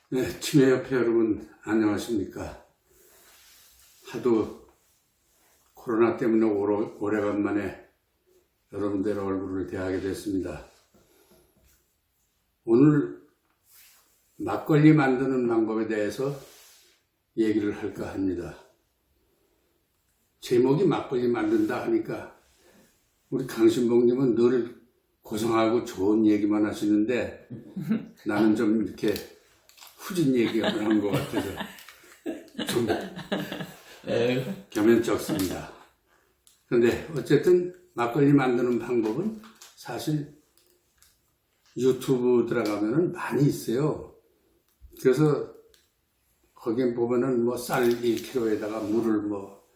네, 치매협회 여러분 안녕하십니까. 하도 코로나 때문에 오래간만에 여러분들의 얼굴을 대하게 됐습니다. 오늘 막걸리 만드는 방법에 대해서 얘기를 할까 합니다. 제목이 막걸리 만든다 하니까 우리 강신봉님은 늘 고상하고 좋은 얘기만 하시는데 나는 좀 이렇게 후진 얘기를 한 것 같아서 좀 겸연쩍습니다. 그런데 어쨌든 막걸리 만드는 방법은 사실 유튜브 들어가면은 많이 있어요. 그래서 거기에 보면은 뭐 쌀 1kg에다가 물을 뭐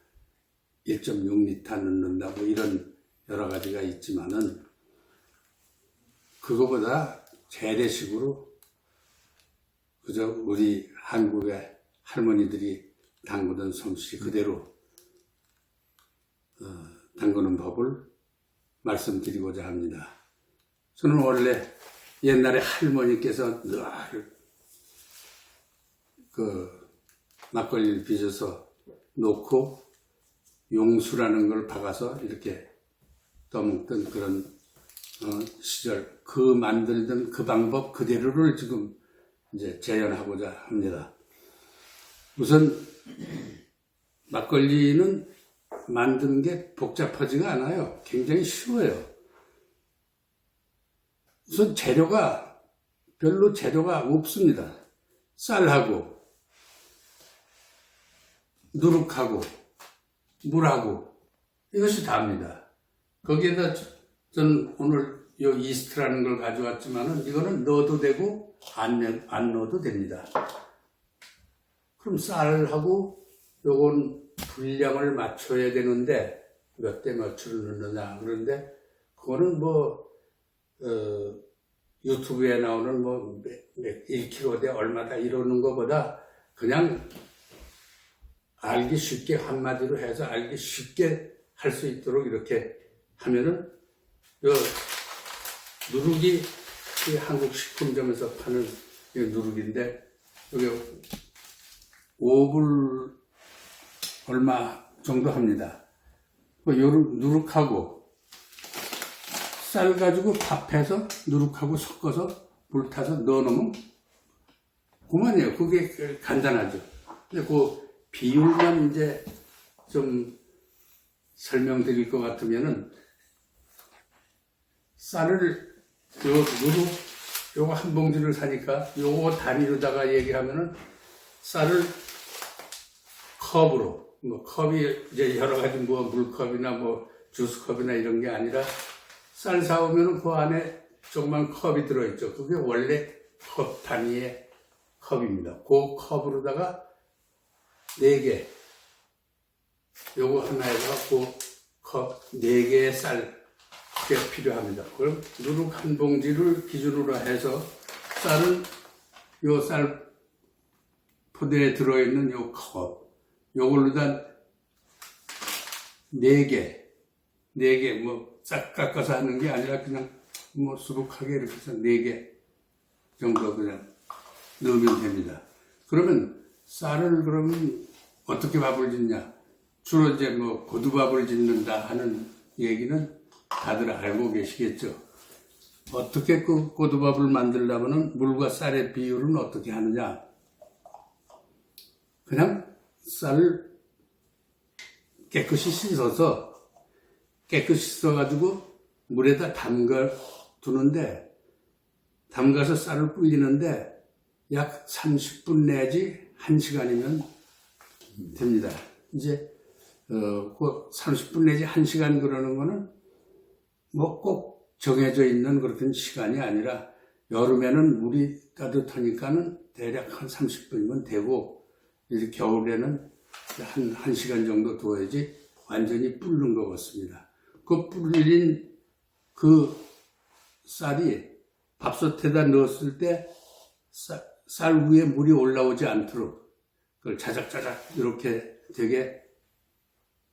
1.6L 넣는다 뭐 이런 여러 가지가 있지만은 그거보다 재래식으로 그저 우리 한국의 할머니들이 담그던 솜씨 그대로 담그는 법을 말씀드리고자 합니다. 저는 원래 옛날에 할머니께서 늘 막걸리를 빚어서 놓고 용수라는 걸 박아서 이렇게 떠먹던 그런 시절 그 만들던 그 방법 그대로를 지금 이제 재현하고자 합니다. 우선 막걸리는 만드는 게 복잡하지가 않아요. 굉장히 쉬워요. 우선 별로 재료가 없습니다. 쌀하고 누룩하고 물하고 이것이 다입니다. 거기에다 저는 오늘 이 이스트라는 걸 가져왔지만은 이거는 넣어도 되고 안 넣어도 됩니다. 그럼 쌀하고 요건 분량을 맞춰야 되는데 몇 대 몇을 넣느냐 그런데 그거는 뭐 유튜브에 나오는 뭐 1kg 대 얼마다 이러는 것보다 그냥 알기 쉽게 한마디로 해서 알기 쉽게 할 수 있도록 이렇게 하면은 요 누룩이 한국 식품점에서 파는 누룩인데 여기 5불 얼마 정도 합니다. 요 누룩하고 쌀 가지고 밥해서 누룩하고 섞어서 물 타서 넣어놓으면 그만이에요. 그게 간단하죠. 근데 그 비율만 이제 좀 설명드릴 것 같으면은 쌀을 요거 한 봉지를 사니까 요거 단위로다가 얘기하면은 쌀을 컵으로 뭐 컵이 이제 여러 가지 뭐 물컵이나 뭐 주스컵이나 이런 게 아니라 쌀 사오면은 그 안에 조그만 컵이 들어있죠. 그게 원래 컵 단위의 컵입니다. 그 컵으로다가 4개 요거 하나에다가 그 컵 4개의 쌀 게 필요합니다. 그럼 누룩 한 봉지를 기준으로 해서 쌀은 요 쌀 포대에 들어있는 요 컵 요걸로 다 4개 뭐 싹 깎아서 하는 게 아니라 그냥 뭐 수북하게 이렇게 해서 4개 정도 그냥 넣으면 됩니다. 그러면 쌀을 그러면 어떻게 밥을 짓냐? 주로 이제 뭐 고두밥을 짓는다 하는 얘기는 다들 알고 계시겠죠. 어떻게 그 고두밥을 만들려면 물과 쌀의 비율은 어떻게 하느냐? 그냥 쌀을 깨끗이 씻어가지고 물에다 담가 두는데 담가서 쌀을 불리는데 약 30분 내지 1시간이면 됩니다. 이제 그 30분 내지 1시간 그러는 거는 뭐 꼭 정해져 있는 그런 시간이 아니라 여름에는 물이 따뜻하니까는 대략 한 30분이면 되고 이제 겨울에는 한 1시간 정도 두어야지 완전히 불는 것 같습니다. 그 불린 그 쌀이 밥솥에다 넣었을 때 쌀 위에 물이 올라오지 않도록 그걸 자작자작 이렇게 되게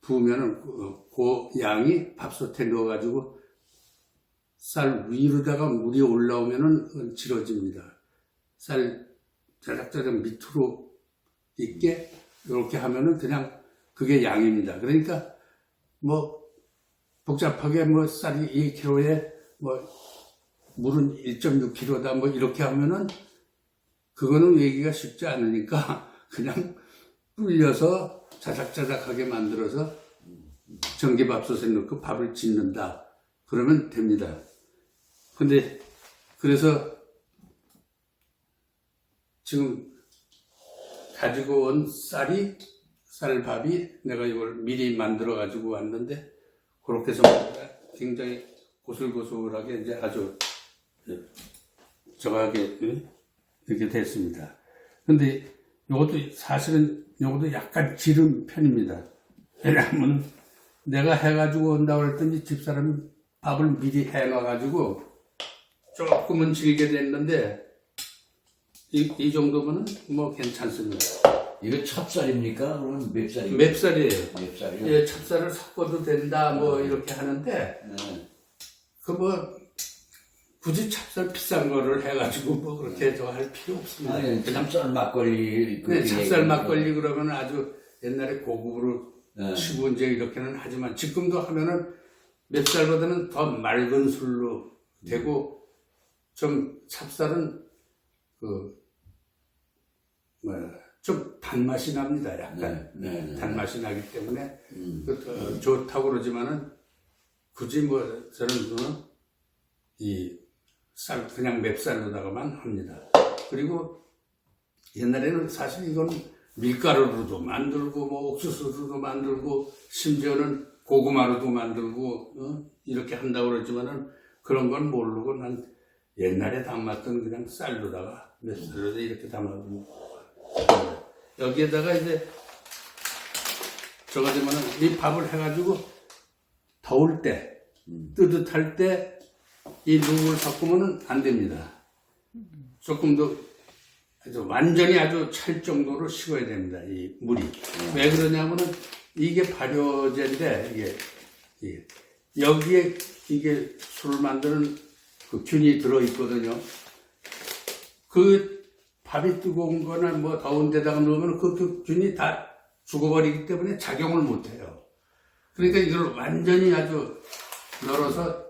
부으면은 그 양이 밥솥에 넣어가지고 쌀 위로다가 물이 올라오면은 질어집니다. 쌀 자작자작 밑으로 있게 이렇게 하면은 그냥 그게 양입니다. 그러니까 뭐 복잡하게 뭐 쌀이 2kg에 뭐 물은 1.6kg다 뭐 이렇게 하면은 그거는 얘기가 쉽지 않으니까 그냥 불려서 자작자작하게 만들어서 전기밥솥에 넣고 밥을 짓는다. 그러면 됩니다. 근데 그래서 지금 가지고 온 쌀밥이 내가 이걸 미리 만들어 가지고 왔는데 그렇게 해서 굉장히 고슬고슬하게 이제 아주 저하게 이렇게 됐습니다. 근데 이것도 사실은 이것도 약간 지른 편입니다. 왜냐하면 내가 해가지고 온다고 했더니 집사람이 밥을 미리 해놔가지고 조금은 질게 됐는데 이 정도면은 뭐 괜찮습니다. 이거 찹쌀입니까? 그러면 맵쌀입니까? 맵쌀이에요. 맵쌀이요? 예, 찹쌀을 섞어도 된다 뭐 이렇게 하는데 네. 그 뭐 굳이 찹쌀 비싼 거를 해가지고 뭐 그렇게 저 할 필요 없습니다. 아니, 찹쌀 막걸리. 네, 찹쌀 막걸리 그러면 아주 옛날에 고급으로 네. 치고 이제 이렇게는 하지만 지금도 하면은 맵쌀보다는 더 맑은 술로 되고 좀 찹쌀은 좀 단맛이 납니다. 약간 네. 단맛이 나기 때문에 좋다고 그러지만은 굳이 뭐 저는 이 쌀 그냥 맵쌀로다가만 합니다. 그리고 옛날에는 사실 이건 밀가루로도 만들고 뭐 옥수수로도 만들고 심지어는 고구마로도 만들고 이렇게 한다고 그러지만은 그런 건 모르고 난 옛날에 담았던 그냥 쌀로다가 맵쌀로다 이렇게 담아두고 여기에다가 이제 저거 되면은 이 밥을 해가지고 더울 때 뜨뜻할 때 이 누룩을 섞으면은 안 됩니다. 조금 더 완전히 아주 찰 정도로 식어야 됩니다. 이 물이. 왜 그러냐면은 이게 발효제인데 이게 여기에 이게 술을 만드는 그 균이 들어 있거든요. 그 밥이 뜨거운 거나 뭐 더운 데다가 넣으면 그 균이 다 죽어버리기 때문에 작용을 못 해요. 그러니까 이걸 완전히 아주 널어서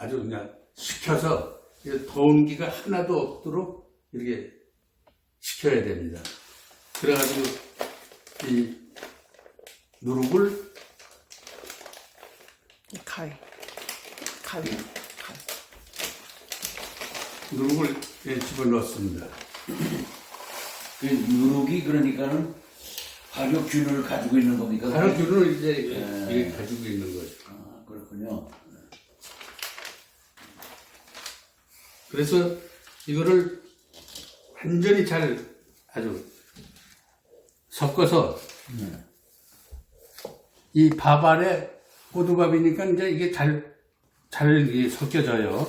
아주 그냥 식혀서 더운 기가 하나도 없도록 이렇게 식혀야 됩니다. 그래가지고 이 누룩을 가위. 누룩을 집어넣습니다. 그 누룩이 그러니까는 발효균을 가지고 있는 겁니까? 발효균을 이제 이렇게 가지고 있는 거죠. 아, 그렇군요. 그래서 이거를 완전히 잘 아주 섞어서 이 밥 안에 호두밥이니까 이제 이게 잘 섞여져요.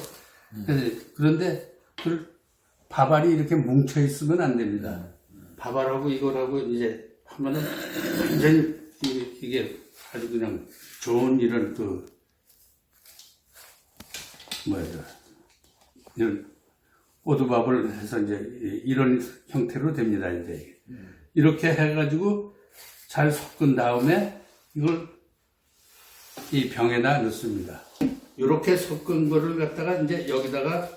그런데 그 밥알이 이렇게 뭉쳐 있으면 안 됩니다. 밥알하고 이거라고 이제 하면은 완전히 이게 아주 그냥 좋은 이런 이런 호두밥을 해서 이제 이런 형태로 됩니다. 이제 이렇게 해가지고 잘 섞은 다음에 이걸 이 병에다 넣습니다. 이렇게 섞은 거를 갖다가 이제 여기다가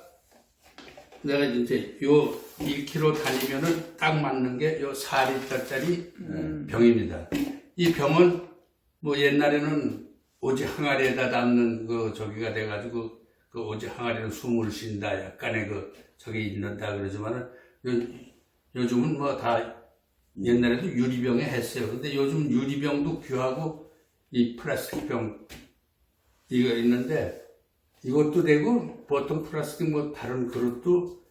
내가 이제 요 1kg 다니면은 딱 맞는 게 요 4리터짜리 병입니다. 이 병은 뭐 옛날에는 오지 항아리에다 담는 그 저기가 돼가지고 그 오지 항아리는 숨을 쉰다 약간의 그 저기 있는다 그러지만은 요즘은 뭐 다 옛날에도 유리병에 했어요. 근데 요즘 유리병도 귀하고 이 플라스틱 병 이거 있는데 이것도 되고 보통 플라스틱 뭐 다른 그릇도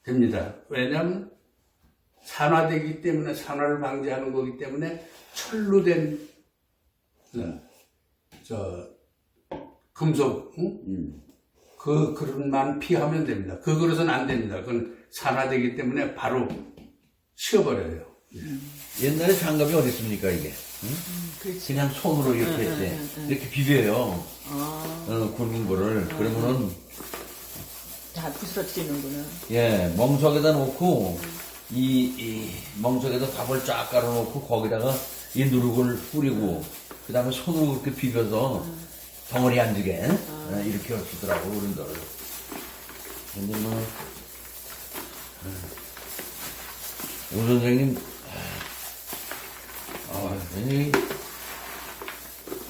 됩니다. 왜냐하면 산화되기 때문에 산화를 방지하는 거기 때문에 철로 된 금속 그 그릇만 피하면 됩니다. 그 그릇은 안 됩니다. 그건 산화되기 때문에 바로 식어버려요. 옛날에 장갑이 어디 있습니까 이게? 그냥 손으로 이렇게 이렇게 비벼요. 굵은 거를 그러면은 다 부스러뜨리는구나. 예, 멍석에다 놓고, 이 멍석에다 밥을 쫙 깔아놓고, 거기다가 이 누룩을 뿌리고, 그 다음에 손으로 이렇게 비벼서 덩어리 안 지게, 이렇게 얽히더라고, 어른들. 근데 뭐, 오 선생님, 선생님,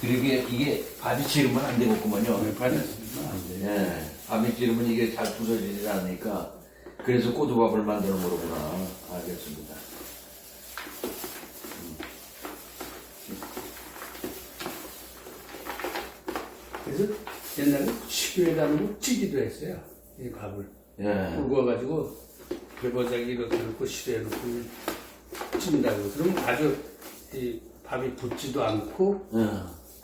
이게 밥이 지르면 안 되겠구먼요. 받았습니다. 예, 밥이 지르면 이게 잘 부서지지 않으니까, 그래서 꼬두밥을 만드는 거로구나. 알겠습니다. 그래서 옛날에 식유에다 놓고 찌기도 했어요. 이 밥을. 예. 굵어가지고 배보자기 이렇게 넣고 실에 넣고 찐다고. 그러면 아주 이 밥이 붙지도 않고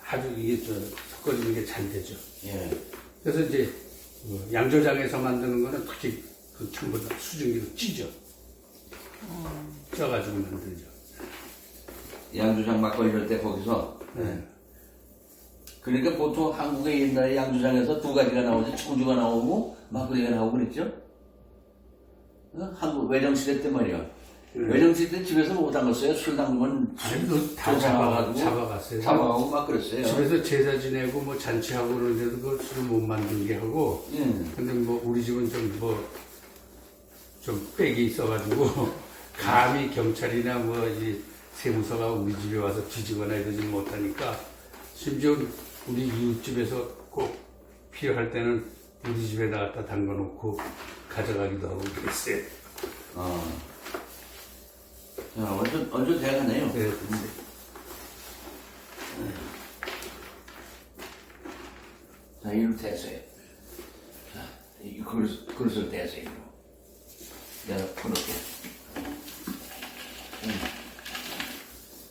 아주 이게 섞어지는 게 잘 되죠. 예. 그래서 이제 양조장에서 만드는 거는 특히 그 전보다 수증기로 찌죠. 쪄가지고 만들죠. 양조장 막걸리 이럴 때 거기서. 그러니까 보통 한국의 옛날에 양조장에서 두 가지가 나오지, 청주가 나오고 막걸리가 나오고 그랬죠? 한국 외정시대 때 말이야. 외정시대 때 집에서 못 담갔어요. 술 담그면 아니, 다 잡아갔어요. 잡아가고 막 그랬어요. 집에서 제사 지내고 뭐 잔치하고 그러는데도 그 술을 못 만들게 하고. 근데 뭐 우리 집은 좀 빽이 있어가지고 감히 경찰이나 뭐 이 세무서가 우리 집에 와서 뒤지거나 이러지 못하니까 심지어 우리 이웃집에서 꼭 필요할 때는 우리 집에다 갖다 담가놓고 가져가기도 하고 그랬어요. 야, 완전 대단하네요. 네. 자, 이리로 대세요. 자, 이 그릇을 대세요. 내가 그렇게.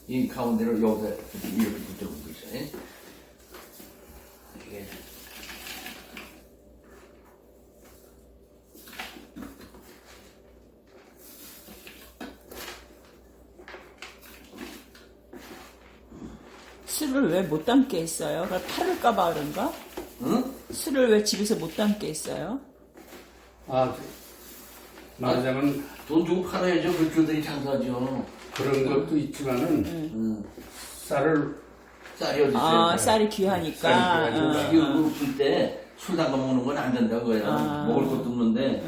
이 가운데로 여기다 이렇게 붙여놓고 있어요. 이게. 술을 왜 못 담게 했어요? 팔을까봐 그런가? 응? 술을 왜 집에서 못 담게 했어요? 말하자면 돈 주고 팔아야죠. 그들이 장사하죠. 그런 것도 있지만은 쌀을 쌀이 어디 있어요? 쌀이 귀하니까. 쌀이 귀하니까. 이거 풀 때 술 담가 먹는 건 안 된다고 해요. 먹을 것도 없는데.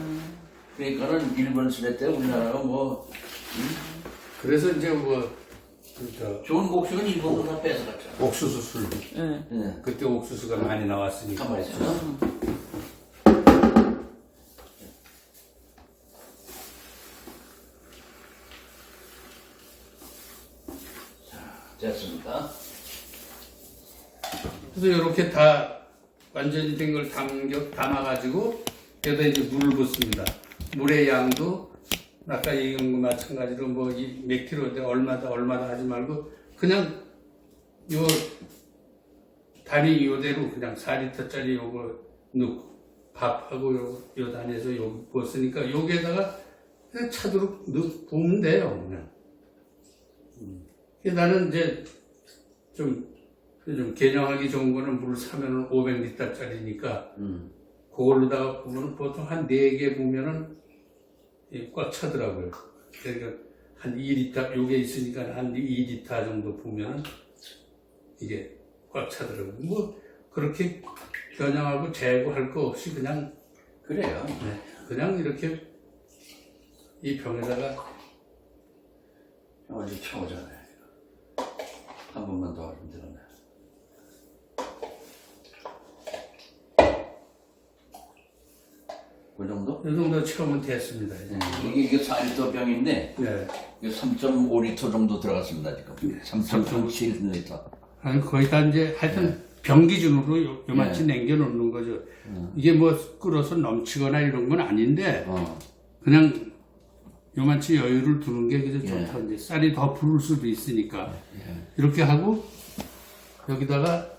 그러니까는 일본 시대 때 우리나라가 뭐 그래서 이제 좋은 곡식은 일본으로 다 뺏어갔죠. 옥수수 술 네. 그때 옥수수가 많이 나왔으니까. 가만히 있어요. 자, 됐습니다. 그래서 이렇게 다 완전히 된 걸 담아가지고 여기다 이제 물을 붓습니다. 물의 양도 아까 얘기한 거 마찬가지로 뭐 몇 킬로인데 얼마다 하지 말고 그냥 요 단위 요대로 그냥 4리터짜리 요거 넣고 밥하고 요 단위에서 요 부었으니까 여기에다가 그냥 차도록 부으면 돼요. 그냥. 나는 이제 좀 개념하기 좋은 거는 물 사면은 500리터짜리니까 그걸로다가 보면 보통 한 4개 보면은 꽉 차더라고요. 그러니까 한 2리터, 요게 있으니까 한 2리터 정도 보면은 이게 꽉 차더라고요. 뭐 그렇게 겨냥하고 재고할 거 없이 그냥 그래요. 그냥 이렇게 이 병에다가 완전 채워져요. 한 번만 더 하면 되겠네. 그 정도? 이 정도 채우면 됐습니다. 이제. 이게 4리터 병인데, 네. 이게 3.5리터 정도 들어갔습니다, 지금. 3.7리터. 아니, 거의 다 이제 하여튼 병 기준으로 요만치 남겨놓는 거죠. 이게 뭐 끓어서 넘치거나 이런 건 아닌데, 그냥 요만치 여유를 두는 게 그저 좋다. 이제 쌀이 더 부를 수도 있으니까. 이렇게 하고, 여기다가,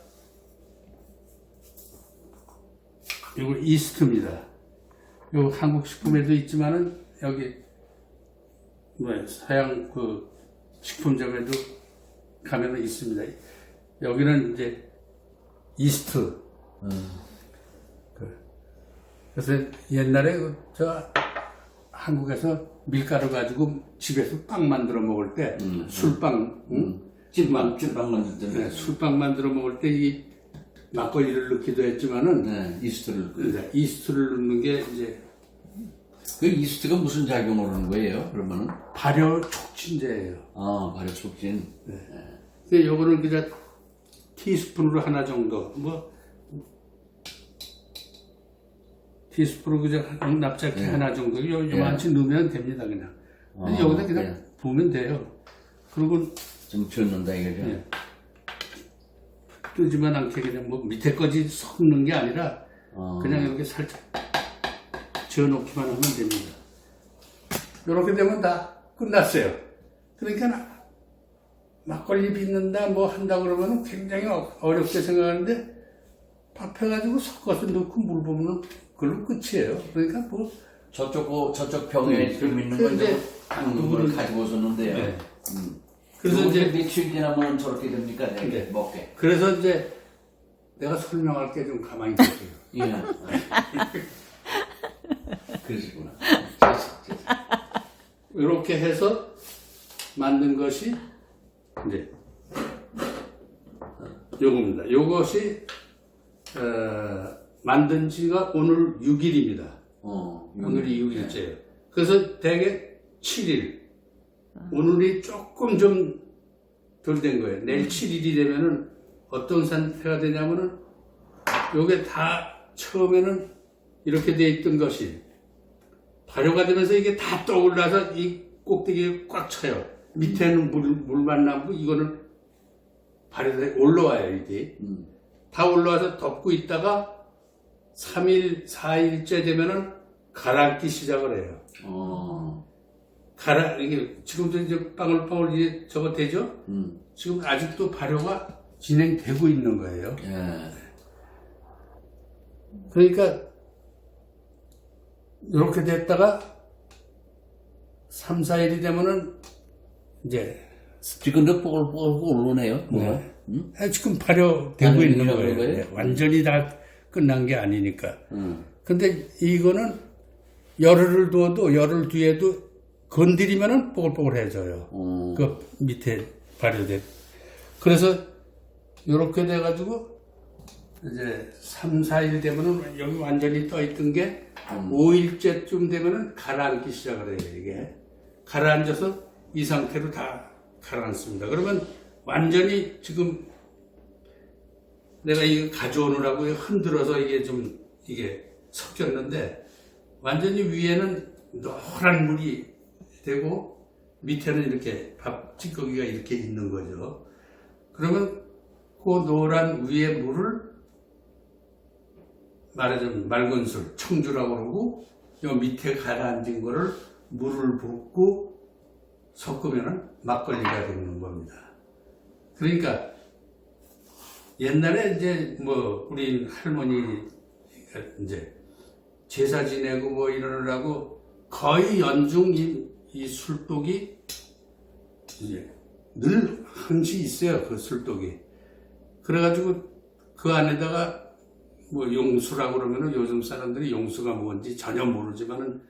요거 이스트입니다. 요 한국 식품에도 있지만은, 여기, 서양 그 식품점에도 가면은 있습니다. 여기는 이제 이스트. 그래서 옛날에 저 한국에서 밀가루 가지고 집에서 빵 만들어 먹을 때 술빵, 응? 찐빵 만들 때. 네, 술빵 만들어 먹을 때 이 막걸리를 넣기도 했지만은 네, 이스트를. 네, 이스트를 넣는 게 이제 그 이스트가 무슨 작용을 하는 거예요? 그러면은? 발효 촉진제예요. 아, 발효 촉진. 근데 요거는 그냥 티스푼으로 하나 정도, 뭐 티스푼으로 그냥 납작해 하나 정도 요만치 넣으면 됩니다 그냥. 근데 여기다 그냥 부으면 돼요. 그리고 좀 젓는다 이거죠? 예. 뜨지만 않게 그냥 뭐 밑에까지 섞는 게 아니라 그냥 이렇게 살짝 지어놓기만 하면 됩니다. 이렇게 되면 다 끝났어요. 그러니까 막걸리 빚는다 뭐 한다 그러면 굉장히 어렵게 생각하는데 밥해가지고 섞어서 넣고 물 부으면 그걸로 끝이에요. 그러니까 뭐 저쪽 병에 좀 있는 거 근데 이제 당근을 가지고 오셨는데요. 네. 그래서 이제 며칠 지나면 저렇게 됩니까? 네. 네. 먹게. 그래서 이제 내가 설명할 게 좀 가만히 계세요. 예. 그러시구나. 이렇게 해서 만든 것이 이제 요겁니다. 요것이 만든 지가 오늘 6일입니다. 오늘이 6일째예요. 그래서 대개 7일. 오늘이 조금 좀 덜 된 거예요. 내일 7일이 되면은 어떤 상태가 되냐면은 요게 다 처음에는 이렇게 돼 있던 것이 발효가 되면서 이게 다 떠올라서 이 꼭대기에 꽉 차요. 밑에는 물만 남고 이거는 발효돼 올라와요, 이게. 다 올라와서 덮고 있다가 3일, 4일째 되면은 가라앉기 시작을 해요. 이게 지금도 이제 빵울빵울 이제 저거 되죠? 지금 아직도 발효가 진행되고 있는 거예요. 예. 그러니까 이렇게 됐다가 3, 4일이 되면은 이제 지금도 뽀글뽀글 오르네요. 뭐가? 지금 발효되고 아니, 있는 그런 거예요. 거예요? 네, 완전히 다 끝난 게 아니니까. 근데 이거는 열흘을 두어도 열흘 뒤에도 건드리면은 뽀글뽀글해져요. 그 밑에 발효돼. 그래서 이렇게 돼가지고 이제 3, 4일 되면은 여기 완전히 떠 있던 게 5일째쯤 되면은 가라앉기 시작을 해요, 이게. 가라앉아서 이 상태로 다 가라앉습니다. 그러면 완전히 지금 내가 이거 가져오느라고 흔들어서 이게 좀 이게 섞였는데 완전히 위에는 노란 물이 되고 밑에는 이렇게 밥 찌꺼기가 이렇게 있는 거죠. 그러면 그 노란 위에 물을 말하자면 맑은 술, 청주라고 그러고 요 밑에 가라앉은 거를 물을 붓고 섞으면 막걸리가 되는 겁니다. 그러니까 옛날에 이제 뭐 우리 할머니가 이제 제사 지내고 뭐 이러느라고 거의 연중 이 술독이 이제 늘 항시 있어요. 그 술독이. 그래가지고 그 안에다가 뭐 용수라고 그러면은 요즘 사람들이 용수가 뭔지 전혀 모르지만은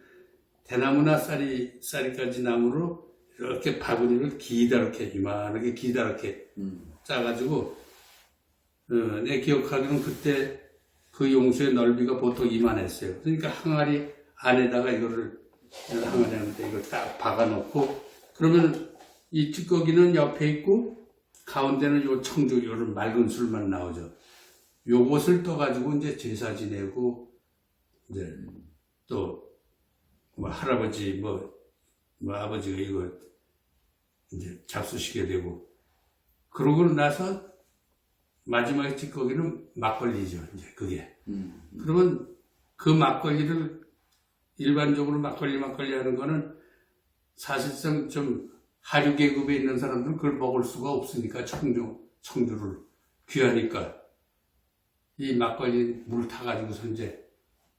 대나무나 쌀이까지 나무로 이렇게 바구니를 기다랗게 이만하게 기다랗게 짜가지고 내 기억하기로는 그때 그 용수의 넓이가 보통 이만했어요. 그러니까 항아리 안에다가 이거를 항아리 안에 이걸 딱 박아놓고 그러면 이 찌꺼기는 옆에 있고 가운데는 요 청주 요런 맑은 술만 나오죠. 요것을 떠가지고 이제 제사 지내고 이제 또 뭐 할아버지 뭐 아버지가 이거 이제 잡수시게 되고 그러고 나서 마지막에 찌꺼기는 막걸리죠. 이제 그게. 그러면 그 막걸리를 일반적으로 막걸리 하는 거는 사실상 좀 하류 계급에 있는 사람들은 그걸 먹을 수가 없으니까 청주를 귀하니까 이 막걸리 물 타가지고서 이제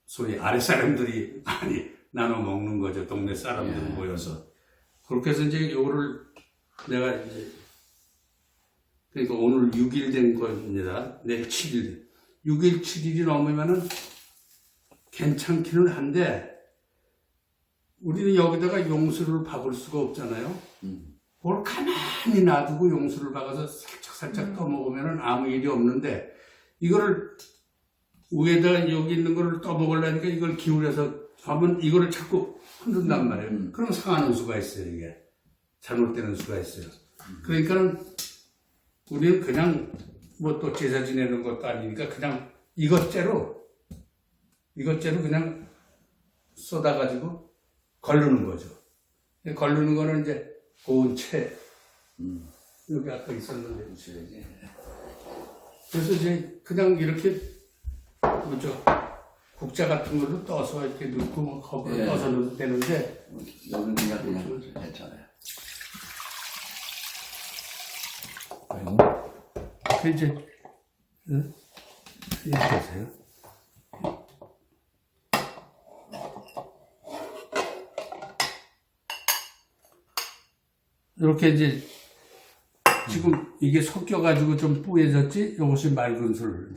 소위 아랫사람들이 많이 나눠 먹는 거죠. 동네 사람들 모여서. 그렇게 해서 이제 요거를 내가 이제 그러니까 오늘 6일 된 겁니다. 내일 7일. 6일, 7일이 넘으면은 괜찮기는 한데 우리는 여기다가 용수를 박을 수가 없잖아요. 그걸 가만히 놔두고 용수를 박아서 살짝 떠먹으면 아무 일이 없는데 이거를 위에다 여기 있는 거를 떠먹으려니까 이걸 기울여서 하면 이거를 자꾸 흔든단 말이에요. 그럼 상하는 수가 있어요. 이게 잘못되는 수가 있어요. 그러니까는 우리는 그냥 뭐 또 제사 지내는 것도 아니니까 그냥 이것째로 그냥 쏟아가지고 걸르는 거죠. 걸르는 거는 이제 고운 채 여기 아까 있었는데 그래서 이제 그냥 이렇게 뭐죠 국자 같은 걸로 떠서 이렇게 넣고 뭐 컵으로 예. 떠서 넣어도 되는데 여기는 그냥 괜찮아요. 아이고. 그 이제 이렇게 보세요. 이렇게 이제 지금 이게 섞여가지고 좀 뿌얘졌지? 이것이 맑은 술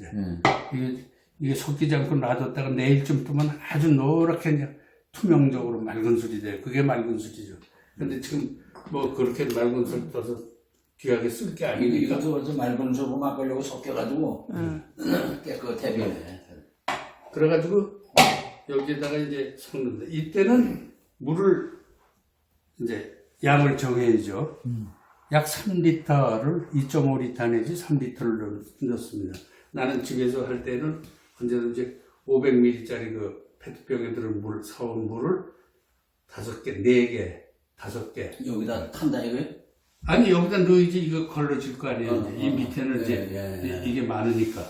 이제 이게 섞이지 않고 놔뒀다가 내일쯤 뜨면 아주 노랗게 그냥 투명적으로 맑은 술이 돼요. 그게 맑은 술이죠. 근데 지금 뭐 그렇게 맑은 술 떠서 귀하게 쓸 게 아니니까. 이것도 그래서 맑은 술로 막걸리하고 섞여가지고 깨끗해 비네. 그래가지고 여기에다가 이제 섞는다. 이때는 물을 이제 양을 정해야죠. 약 3리터를 2.5리터 내지 3리터를 넣습니다. 나는 집에서 할 때는 언제든지 500ml짜리 그 페트병에 들은 물, 사온 물을 5개, 4개, 5개. 여기다 탄다 이거요? 아니, 여기다 넣어야지 이거 걸러질 거 아니에요. 이 밑에는 이제 이게 많으니까.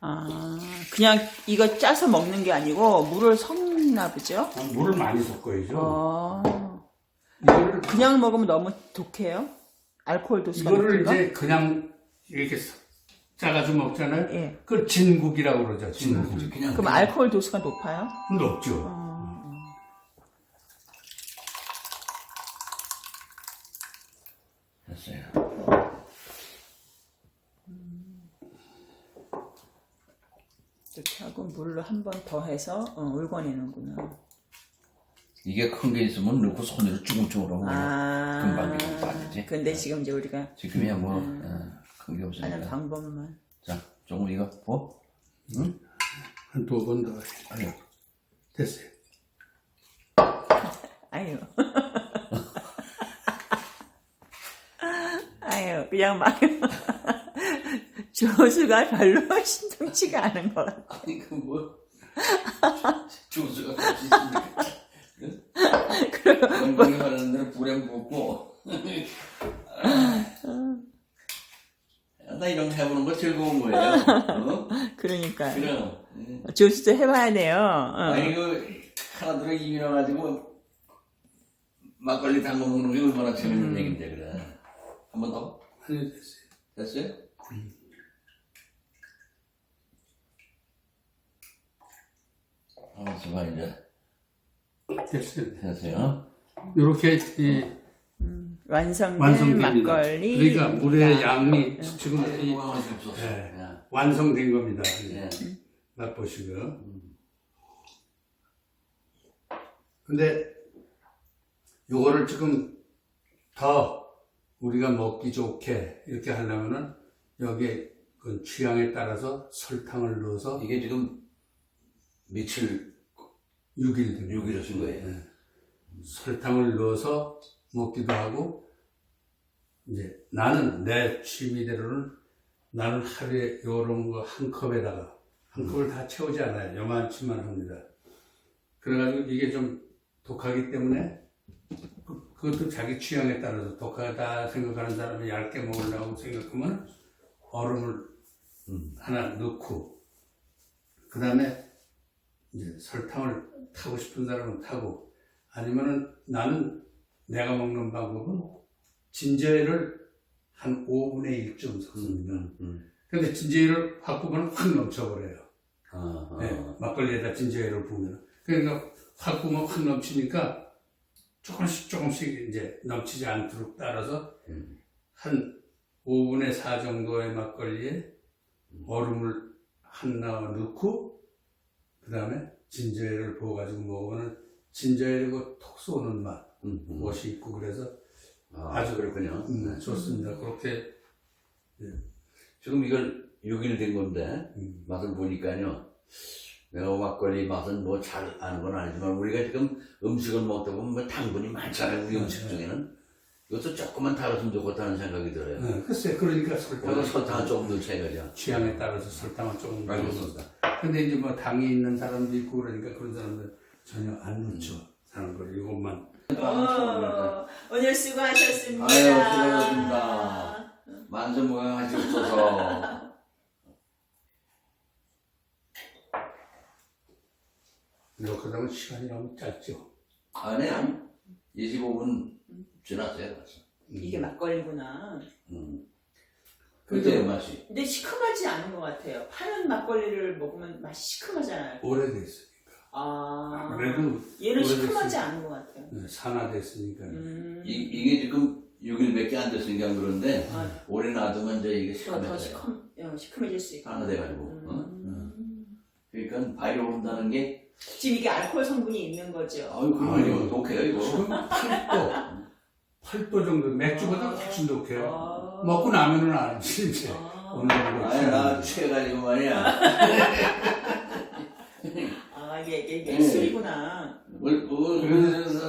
아, 그냥 이거 짜서 먹는 게 아니고 물을 섞나 보죠? 물을 많이 섞어야죠. 이거를 그냥 먹으면 너무 독해요? 알코올 도수가 이거를 높은가? 이제 그냥 이렇게 짜가지고 먹잖아요. 예. 그걸 진국이라고 그러죠. 진국. 그냥 그럼 알코올 도수가 높아요? 높죠. 됐어요. 이렇게 하고 물로 한 번 더 해서 울궈내는구나. 이게 큰 게 있으면 넣고 손으로 쭈글쭈글 하면 아, 금방 이렇게 빠지지. 근데 지금 이제 우리가 지금이야 뭐 큰 게 하는 없으니까. 방법만. 자, 조금 이거 뭐? 응? 한 2번 더. 아니요. 됐어요. 아유. 아유, 그냥 막. 조수가 별로 신통치가 않은 것 같아. 아니 그 뭐? 조수가 같이 있으니까. 건강히 하는 데는 불에 묻고. 나 이런 거 해보는 거 즐거운 거예요. 어? 그러니까. 그럼. 조수도 해봐야 돼요. 아니 그 하나 들어 입이 나가지고 막걸리 담궈 먹는 게 얼마나 재밌는 얘기인데 그래. 한 번 더? 아니, 됐어요. 됐어요? 수가 이제 됐어요. 됐어요. 이렇게 완성된 완성됩니다. 막걸리. 그러니까 물의 양이 지금 이 공항할 수 없었어. 예, 그냥. 완성된 겁니다. 예. 맛보시고요. 근데 요거를 지금 더 우리가 먹기 좋게 이렇게 하려면은 여기에 그 취향에 따라서 설탕을 넣어서 이게 지금 며칠 6일 된 6일을 쓴 거예요. 설탕을 넣어서 먹기도 하고 이제 나는 내 취미대로는 나는 하루에 요런 거 한 컵에다가 한 컵을 다 채우지 않아요. 요만치만 합니다. 그래가지고 이게 좀 독하기 때문에 그것도 자기 취향에 따라서 독하다 생각하는 사람이 얇게 먹으려고 생각하면 얼음을 하나 넣고 그 다음에 이제 설탕을 타고 싶은 사람은 타고 아니면은 나는 내가 먹는 방법은 진저에를 한 5분의 1쯤 섞습니다. 근데 진저에를 바꾸면 확 넘쳐버려요. 네, 막걸리에다 진저에를 부으면. 그러니까 확 부으면 확 넘치니까 조금씩 이제 넘치지 않도록 따라서 한 5분의 4 정도의 막걸리에 얼음을 하나 넣고 그 다음에 진저에를 부어가지고 먹으면 진저에고 톡 쏘는 맛이 있고 그래서 아주 그렇군요. 좋습니다. 그렇게 지금 이걸 6일 된 건데 맛을 보니까요. 내가 막걸리 맛은 뭐 잘 아는 건 아니지만 우리가 지금 음식을 먹다 보면 뭐 당분이 많잖아요. 우리 음식 중에는. 이것도 조금만 달았으면 좋겠다는 생각이 들어요. 글쎄 그러니까 그래서 설탕은 조금 더 차이가죠. 취향에 따라서 설탕은 조금 알겠습니다. 근데 이제 뭐 당이 있는 사람도 있고 그러니까 그런 사람들 전혀 안 넣죠. 사는 걸 이것만. 오늘 수고하셨습니다. 아유, 수고하셨습니다. 만성무강하시옵소서. 이렇게 하면 시간이 너무 짧죠. 아니요. 25분 지났어요, 벌써. 이게 막걸리구나. 근데 맛이. 근데 시큼하지 않은 것 같아요. 파는 막걸리를 먹으면 맛이 시큼하잖아요. 오래됐으니까. 아, 그래도 얘는 오래됐으니까. 시큼하지 않은 것 같아요. 산화됐으니까. 이게 지금 6일밖에 안 됐으니까 그런데 아. 오래 놔두면 이제 이게 더 시커매져요. 시큼해질 수 있고. 하나 돼가지고. 그러니까 발효 온다는 게 지금 이게 알코올 성분이 있는 거죠. 아유 그럼요. 독해요 이거. 지금 8도 정도 맥주보다 훨씬 독해요. 아. 먹고 나면은 알지 이제. 아. 오늘 아니 나 취해가지고 말이야. 아, 이게 술이구나. 그래서